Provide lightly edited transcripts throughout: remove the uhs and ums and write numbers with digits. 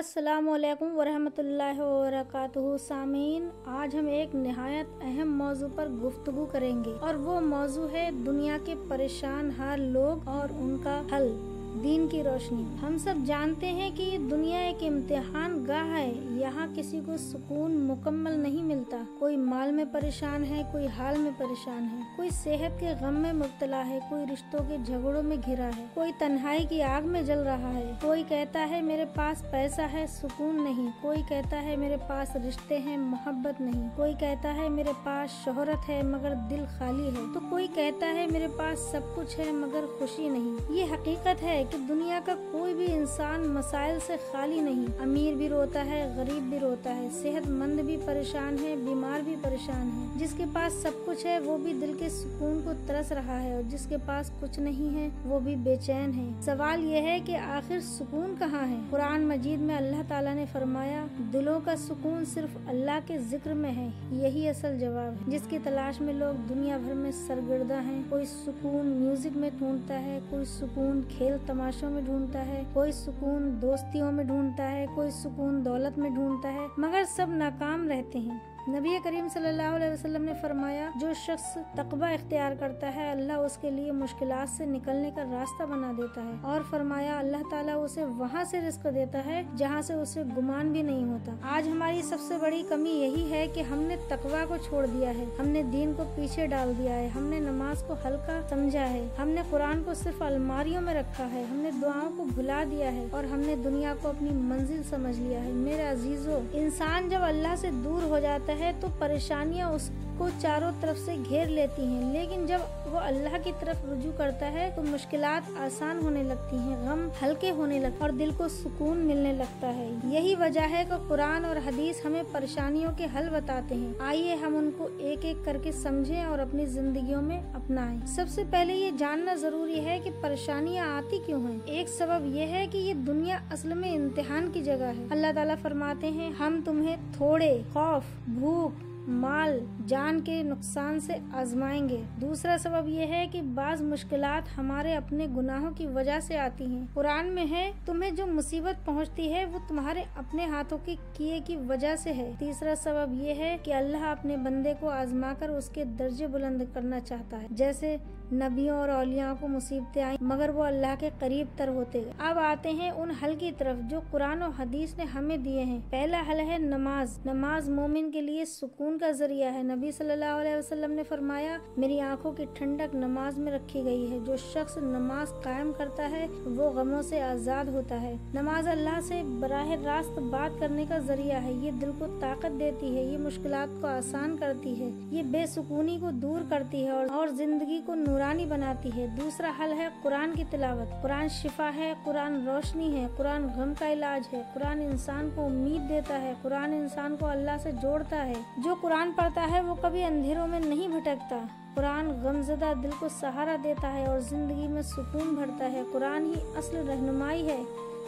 अस्सलाम वालेकुम वरहमतुल्लाहि वबरकातुहू। सामीन, आज हम एक निहायत अहम मौजू पर गुफ्तगू करेंगे और वो मौजू है दुनिया के परेशान हाल लोग और उनका हल, दीन की रोशनी। हम सब जानते हैं कि ये दुनिया एक इम्तिहान गाह है। यहाँ किसी को सुकून मुकम्मल नहीं मिलता। कोई माल में परेशान है, कोई हाल में परेशान है, कोई सेहत के गम में मुब्तला है, कोई रिश्तों के झगड़ों में घिरा है, कोई तन्हाई की आग में जल रहा है। कोई कहता है मेरे पास पैसा है, सुकून नहीं। कोई कहता है मेरे पास रिश्ते हैं, मोहब्बत नहीं। कोई कहता है मेरे पास शोहरत है मगर दिल खाली है। तो कोई कहता है मेरे पास सब कुछ है मगर खुशी नहीं। ये हकीकत है कि दुनिया का कोई भी इंसान मसाइल से खाली नहीं। अमीर भी रोता है, गरीब भी रोता है, सेहतमंद भी परेशान है, बीमार भी परेशान है। जिसके पास सब कुछ है वो भी दिल के सुकून को तरस रहा है और जिसके पास कुछ नहीं है वो भी बेचैन है। सवाल ये है कि आखिर सुकून कहाँ है? कुरान मजीद में अल्लाह ताला ने फरमाया, दिलों का सुकून सिर्फ अल्लाह के जिक्र में है। यही असल जवाब है जिसकी तलाश में लोग दुनिया भर में सरगर्दा हैं। कोई सुकून म्यूजिक में ढूंढता है, कोई सुकून खेल तमाशों में ढूंढता है, कोई सुकून दोस्तियों में ढूंढता है, कोई सुकून दौलत में ढूंढता है, मगर सब नाकाम रहते हैं। नबी करीम सल्लल्लाहु अलैहि वसल्लम ने फरमाया, जो शख्स तक़वा इख्तियार करता है अल्लाह उसके लिए मुश्किलात से निकलने का रास्ता बना देता है। और फरमाया अल्लाह ताला उसे वहाँ से रिज़्क़ देता है जहाँ से उसे गुमान भी नहीं होता। आज हमारी सबसे बड़ी कमी यही है कि हमने तक़वा को छोड़ दिया है, हमने दीन को पीछे डाल दिया है, हमने नमाज को हल्का समझा है, हमने कुरान को सिर्फ अलमारियों में रखा है, हमने दुआओं को भुला दिया है और हमने दुनिया को अपनी मंजिल समझ लिया है। मेरे अजीजों, इंसान जब अल्लाह से दूर हो जाता है तो परेशानियां उसको चारों तरफ से घेर लेती हैं, लेकिन जब वो अल्लाह की तरफ रुजू करता है तो मुश्किलात आसान होने लगती हैं, गम हल्के होने लगते और दिल को सुकून मिलने लगता है। यही वजह है कि कुरान और हदीस हमें परेशानियों के हल बताते हैं। आइए हम उनको एक एक करके समझें और अपनी जिंदगियों में अपनाएं। सबसे पहले ये जानना जरूरी है कि परेशानियां आती क्यों हैं। एक सबब यह है कि ये दुनिया असल में इम्तिहान की जगह है। अल्लाह ताला फरमाते हैं, हम तुम्हें थोड़े खौफ, भूख, माल, जान के नुकसान से आजमाएंगे। दूसरा सबब यह है कि बाज मुश्किलात हमारे अपने गुनाहों की वजह से आती हैं। कुरान में है, तुम्हें जो मुसीबत पहुंचती है वो तुम्हारे अपने हाथों के किए की वजह से है। तीसरा सबब यह है कि अल्लाह अपने बंदे को आजमाकर उसके दर्जे बुलंद करना चाहता है। जैसे नबियों और औलियाओं को मुसीबतें आई मगर वो अल्लाह के करीब तर होते गए। अब आते हैं उन हल की तरफ जो कुरान और हदीस ने हमें दिए हैं। पहला हल है नमाज। नमाज मोमिन के लिए सुकून का जरिया है। नबी सल्लल्लाहु अलैहि वसल्लम ने फरमाया, मेरी आंखों की ठंडक नमाज में रखी गई है। जो शख्स नमाज कायम करता है वो गमों से आजाद होता है। नमाज अल्लाह से बराह रास्त बात करने का जरिया है। ये दिल को ताकत देती है, ये मुश्किलात को आसान करती है, ये बेसुकूनी को दूर करती है और जिंदगी को नूरानी बनाती है। दूसरा हल है कुरान की तिलावत। कुरान शिफा है, कुरान रोशनी है, कुरान गम का इलाज है, कुरान इंसान को उम्मीद देता है, कुरान इंसान को अल्लाह से जोड़ता है। जो कुरान पढ़ता है वो कभी अंधेरों में नहीं भटकता। कुरान गमज़दा दिल को सहारा देता है और जिंदगी में सुकून भरता है। कुरान ही असल रहनुमाई है।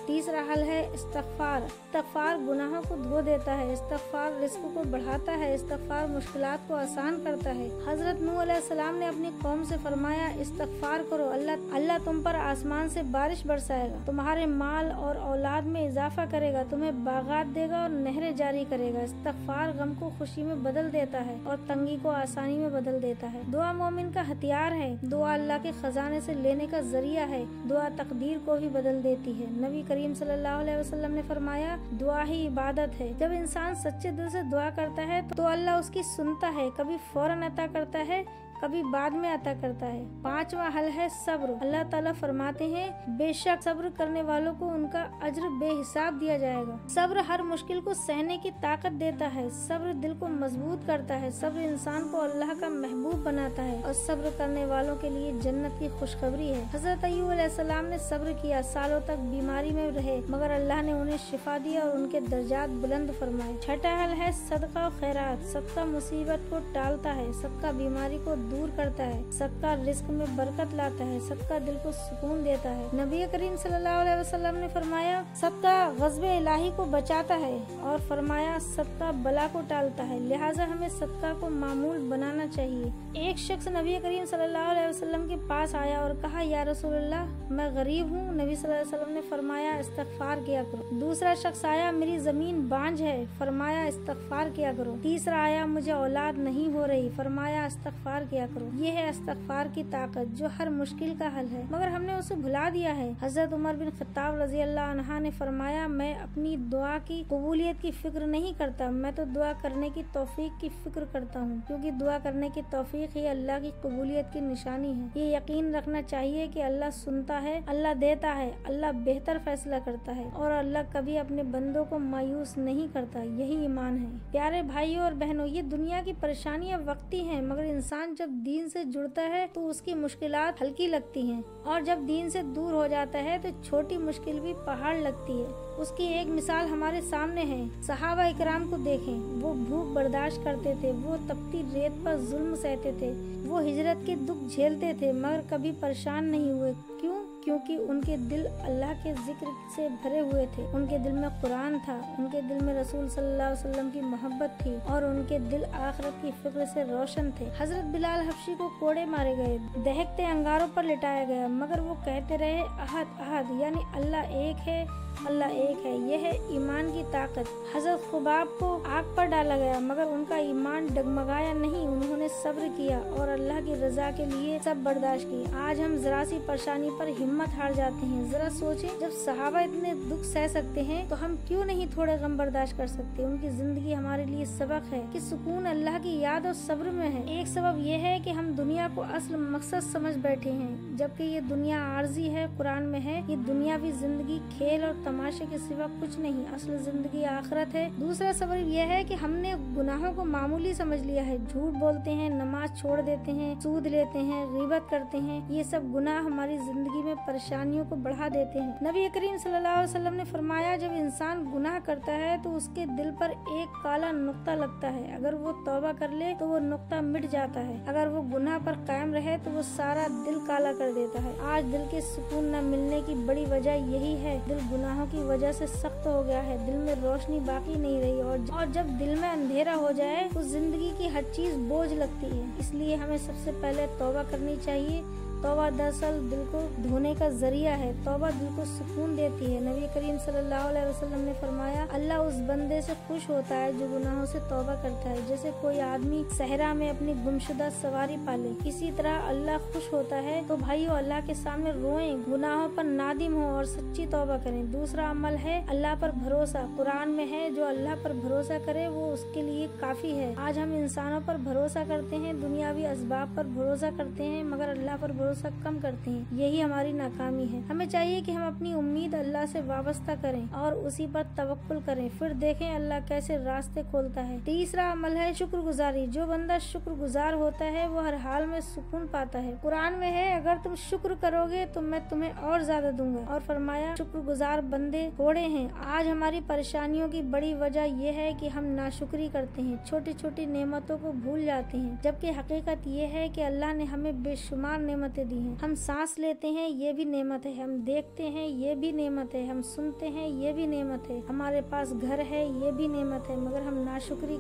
तीसरा हल है इस्तग़फ़ार। इस्तग़फ़ार गुनाहों को धो देता है, इस्तग़फ़ार रिज़्क़ को बढ़ाता है, इस्तग़फ़ार मुश्किलात को आसान करता है। हज़रत नूह अलैहिस्सलाम ने अपनी कौम से फरमाया, इस्तग़फ़ार करो, अल्लाह तुम पर आसमान से बारिश बरसाएगा, तुम्हारे माल और औलाद में इजाफा करेगा, तुम्हें बागात देगा और नहरें जारी करेगा। इस्तग़फ़ार गम को खुशी में बदल देता है और तंगी को आसानी में बदल देता है। दुआ मोमिन का हथियार है। दुआ अल्लाह के खजाने से लेने का जरिया है। दुआ तकदीर को भी बदल देती है। नबी करीम सल्लल्लाहु अलैहि वसल्लम ने फरमाया, दुआ ही इबादत है। जब इंसान सच्चे दिल से दुआ करता है तो अल्लाह उसकी सुनता है, कभी फौरन अता करता है, कभी बाद में अता करता है। पांचवा हल है सब्र। अल्लाह ताला फरमाते हैं, बेशक सब्र करने वालों को उनका अज्र बेहिसाब दिया जाएगा। सब्र हर मुश्किल को सहने की ताकत देता है। सब्र दिल को मजबूत करता है। सब्र इंसान को अल्लाह का महबूब बनाता है और सब्र करने वालों के लिए जन्नत की खुशखबरी है। हजरत अय्यूब अलैहिस्सलाम ने सब्र किया, सालों तक बीमारी में रहे मगर अल्लाह ने उन्हें शिफा दी और उनके दर्जात बुलंद फरमाए। छठा हल है सदका और खैरात। सदका मुसीबत को टालता है, सदका बीमारी को दूर करता है। सदका रिस्क में बरकत लाता है। सदका दिल को सुकून देता है। नबी करीम सल्लल्लाहु अलैहि वसल्लम ने फरमाया सदका ग़ज़ब-ए इलाही को बचाता है और फरमाया सदका बला को टालता है। लिहाजा हमें सदका को मामूल बनाना चाहिए। एक शख्स नबी करीम सल्लल्लाहु अलैहि वसल्लम के पास आया और कहा या रसूलल्लाह मैं गरीब हूँ। नबी सल्लल्लाहु अलैहि वसल्लम ने फरमाया इस्तग़फ़ार किया करो। दूसरा शख्स आया मेरी जमीन बांझ है, फरमाया इस्तग़फ़ार किया करो। तीसरा आया मुझे औलाद नहीं हो रही, फरमाया इस्तग़फ़ार किया करो। ये है इस्तग़फ़ार की ताकत जो हर मुश्किल का हल है, मगर हमने उसे भुला दिया है। हज़रत उमर बिन ख़त्ताब रज़ी अल्लाह अन्हा ने फरमाया मैं अपनी दुआ की कबूलियत की फिक्र नहीं करता, मैं तो दुआ करने की तौफीक की फिक्र करता हूँ, क्योंकि दुआ करने की तौफीक ही अल्लाह की कबूलियत की निशानी है। ये यकीन रखना चाहिए कि अल्लाह सुनता है, अल्लाह देता है, अल्लाह बेहतर फैसला करता है और अल्लाह कभी अपने बंदों को मायूस नहीं करता। यही ईमान है। प्यारे भाइयों और बहनों, ये दुनिया की परेशानियाँ वक्ती हैं, मगर इंसान जब दीन से जुड़ता है तो उसकी मुश्किलात हल्की लगती हैं और जब दीन से दूर हो जाता है तो छोटी मुश्किल भी पहाड़ लगती है। उसकी एक मिसाल हमारे सामने है। सहाबा इकराम को देखें, वो भूख बर्दाश्त करते थे, वो तपती रेत पर जुल्म सहते थे, वो हिजरत के दुख झेलते थे, मगर कभी परेशान नहीं हुए। क्यों? क्योंकि उनके दिल अल्लाह के जिक्र से भरे हुए थे। उनके दिल में कुरान था, उनके दिल में रसूल सल्लल्लाहु अलैहि वसल्लम की मोहब्बत थी और उनके दिल आखिरत की फिक्र से रोशन थे। हजरत बिलाल हबशी को कोड़े मारे गए, दहकते अंगारों पर लिटाया गया, मगर वो कहते रहे अहद अहद, यानी अल्लाह एक है, अल्लाह एक है। यह है ईमान की ताकत। हजरत खुबाब को आग पर डाला गया, मगर उनका ईमान डगमगाया नहीं, उन्होंने सब्र किया और अल्लाह की रजा के लिए सब बर्दाश्त की। आज हम जरा सी परेशानी पर हिम्मत हार जाते हैं। जरा सोचें, जब सहाबा इतने दुख सह सकते हैं तो हम क्यों नहीं थोड़े गम बर्दाश्त कर सकते। उनकी जिंदगी हमारे लिए सबक है कि सुकून अल्लाह की याद और सब्र में है। एक सबब यह है कि हम दुनिया को असल मकसद समझ बैठे हैं, जबकि ये दुनिया आर्जी है। कुरान में है ये दुनियावी जिंदगी खेल और तमाशे के सिवा कुछ नहीं, असल जिंदगी आखिरत है। दूसरा सबब यह है कि हमने गुनाहों को मामूली समझ लिया है। झूठ बोलते हैं, नमाज छोड़ देते हैं, सूद लेते हैं, गीबत करते हैं। ये सब गुनाह हमारी जिंदगी में परेशानियों को बढ़ा देते हैं। नबी करीम सल्लल्लाहु अलैहि वसल्लम ने फरमाया जब इंसान गुनाह करता है तो उसके दिल पर एक काला नुक्ता लगता है। अगर वो तौबा कर ले तो वो नुक्ता मिट जाता है, अगर वो गुनाह पर कायम रहे तो वो सारा दिल काला कर देता है। आज दिल के सुकून न मिलने की बड़ी वजह यही है। दिल गुनाहों की वजह से सख्त हो गया है, दिल में रोशनी बाकी नहीं रही और जब दिल में अंधेरा हो जाए तो जिंदगी की हर चीज बोझ लगती है। इसलिए हमें सबसे पहले तौबा करनी चाहिए। तौबा दरअसल दिल को धोने का जरिया है। तौबा दिल को सुकून देती है। नबी करीम सल्लल्लाहु अलैहि वसल्लम ने फरमाया अल्लाह उस बंदे से खुश होता है जो गुनाहों से तौबा करता है, जैसे कोई आदमी सहरा में अपनी गुमशुदा सवारी पाले। इसी तरह अल्लाह खुश होता है। तो भाइयों, अल्लाह के सामने रोएं, गुनाहों पर नादिम हो और सच्ची तौबा करें। दूसरा अमल है अल्लाह पर भरोसा। कुरान में है जो अल्लाह पर भरोसा करे वो उसके लिए काफी है। आज हम इंसानों पर भरोसा करते हैं, दुनियावी असबाब पर भरोसा करते हैं, मगर अल्लाह पर भरोसा कम करते हैं। यही हमारी नाकामी है। हमें चाहिए कि हम अपनी उम्मीद अल्लाह से वाबस्ता करें और उसी पर तवक्कुल करें, फिर देखें अल्लाह कैसे रास्ते खोलता है। तीसरा अमल है शुक्रगुजारी। जो बंदा शुक्रगुजार होता है वो हर हाल में सुकून पाता है। कुरान में है अगर तुम शुक्र करोगे तो मैं तुम्हें और ज्यादा दूंगा, और फरमाया शुक्रगुजार बंदे थोड़े हैं। आज हमारी परेशानियों की बड़ी वजह यह है कि हम नाशुक्री करते हैं, छोटी छोटी नेमतों को भूल जाते हैं, जबकि हकीकत ये है कि अल्लाह ने हमें बेशुमार नेमतें दी हैं। हम सांस लेते हैं ये भी नेमत है, हम देखते हैं ये भी नेमत है, हम सुनते हैं ये भी नेमत है, हमारे पास घर है ये भी नेमत है, मगर हम नाशुक्री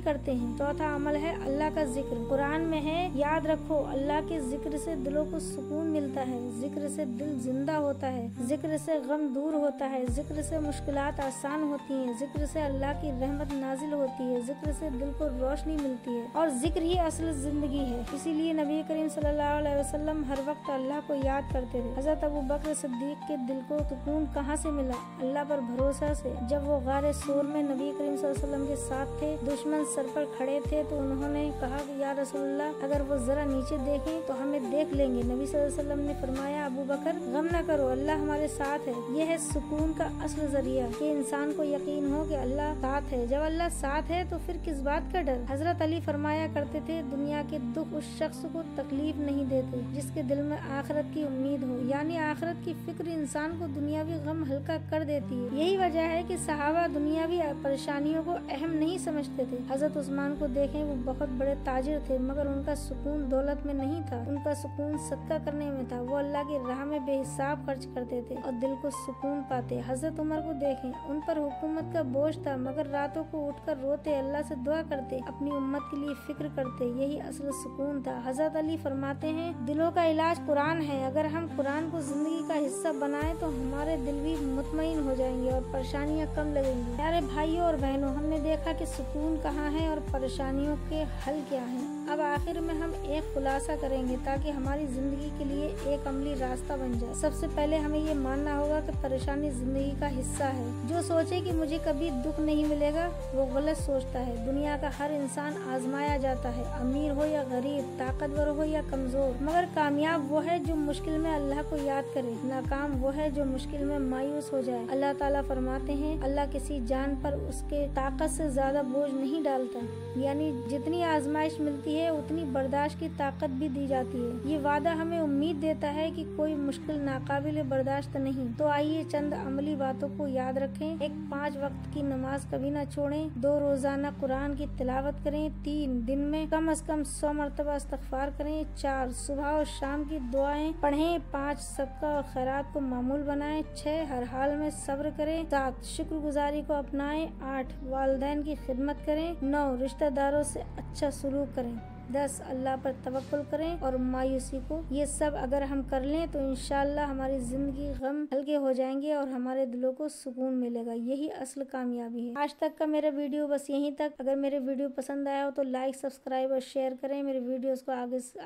करते हैं। चौथा अमल है अल्लाह का जिक्र। कुरान में है याद रखो अल्लाह के जिक्र से दिलों को सुकून मिलता है, जिक्र से दिल जिंदा होता है, जिक्र से गम दूर होता है, जिक्र से मुश्किलात आसान होती हैं, जिक्र से अल्लाह की रहमत नाजिल होती है, जिक्र से दिल को रोशनी मिलती है और जिक्र ही असल जिंदगी है। इसीलिए नबी करीम सल्लल्लाहु अलैहि वसल्लम हर वक्त अल्लाह को याद करते थे। हज़रत अबू बकर सिद्दीक के दिल को सुकून कहाँ से मिला? अल्लाह पर भरोसा से। जब वो गारे सूर में नबी करीम सल्लल्लाहु अलैहि वसल्लम के साथ थे, दुश्मन सर पर खड़े थे, तो उन्होंने कहा कि या रसूलल्लाह अगर वो जरा नीचे देखें तो हमें देख लेंगे। नबी सल्लल्लाहु अलैहि वसल्लम ने फरमाया अबू बकर गम न करो, अल्लाह हमारे साथ है। यह है सुकून का असल जरिया कि इंसान को यकीन हो कि अल्लाह साथ है। जब अल्लाह साथ है तो फिर किस बात का डर? हजरत अली फरमाया करते थे दुनिया के दुख उस शख्स को तकलीफ تکلیف نہیں دیتے، جس کے دل میں آخرت کی امید ہو، یعنی آخرت کی فکر انسان کو دنیاوی غم ہلکا کر دیتی ہے۔ یہی وجہ ہے کہ صحابہ دنیاوی پریشانیوں کو اہم نہیں سمجھتے تھے۔ حضرت عثمان کو دیکھیں، وہ بہت بڑے تاجر تھے، مگر ان کا سکون دولت میں نہیں تھا، ان کا سکون صدقہ کرنے میں تھا۔ وہ اللہ کی راہ میں بے حساب خرچ کرتے تھے اور دل کو سکون پاتے۔ حضرت عمر کو دیکھیں، ان پر حکومت کا بوجھ تھا، مگر راتوں کو اٹھ کر روتے، اللہ سے دعا کرتے، اپنی امت کے لیے فکر کرتے، یہی اصل سکون تھا۔ حضرت علی فرماتے ہیں، دلوں کا علاج قرآن ہے، اگر ہم قرآن کو زندگی کا حصہ بنائیں تو ہمارے دل بھی مطمئن ہو جائیں گے اور پریشانیاں کم لگیں گی۔ پیارے بھائیوں اور بہنوں، ہم نے دیکھا کہ سکون کہاں ہے اور پریشانیوں کے حل کیا ہیں۔ اب آخر میں ہم ایک خلاصہ کریں گے تاکہ ہماری زندگی کے لیے ایک عملی راستہ بن جائے۔ سب سے پہلے ہمیں یہ ماننا ہوگا کہ پریشانی زندگی کا حصہ ہے۔ جو سوچے کہ مجھے کبھی دکھ نہیں ملے گا، وہ غلط سوچتا ہے۔ دنیا کا ہر انسان آزمایا جاتا ہے، امیر ہو یا غریب، طاقتور ہو یا کمزور، مگر کامیاب وہ ہے جو مشکل میں اللہ کو یاد کرے، ناکام وہ ہے جو مشکل میں مایوس ہو جائے۔ اللہ تعالیٰ فرماتے ہیں، اللہ کسی جان پر اس کے طاقت سے زیادہ بوجھ نہیں ڈالتا، یعنی جتنی آزمائش ملتی ہے اتنی برداشت کی طاقت بھی دی جاتی ہے۔ یہ وعدہ ہمیں امید دیتا ہے کہ کوئی مشکل ناقابل برداشت نہیں۔ تو آئیے چند عملی باتوں کو یاد رکھیں۔ 1، 5 وقت کی نماز کبھی نہ چھوڑیں۔ 2، روزانہ قرآن کی تلاوت کریں۔ 3، دن میں کم از کم 100 مرتبہ استغفار کریں۔ 4، صبح اور شام کی دعائیں پڑھیں۔ 5، صدقہ اور خیرات کو معمول بنائیں۔ 6، ہر حال میں صبر کریں۔ 7، شکر گزاری کو اپنائیں۔ 8، والدین کی خدمت کریں۔ 9، رشتہ داروں سے اچھا سلوک کریں۔ 10، اللہ پر توکل کریں اور مایوسی کو۔ یہ سب اگر ہم کر لیں تو انشاءاللہ ہماری زندگی غم ہلکے ہو جائیں گے اور ہمارے دلوں کو سکون ملے گا۔ یہی اصل کامیابی ہے۔ آج تک کا میرا ویڈیو بس یہیں تک۔ اگر میرے ویڈیو پسند آیا ہو تو لائک، سبسکرائب اور شیئر کریں۔ میرے ویڈیوز کو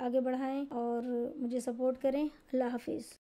آگے بڑھائیں اور مجھے سپورٹ کریں۔ اللہ حافظ۔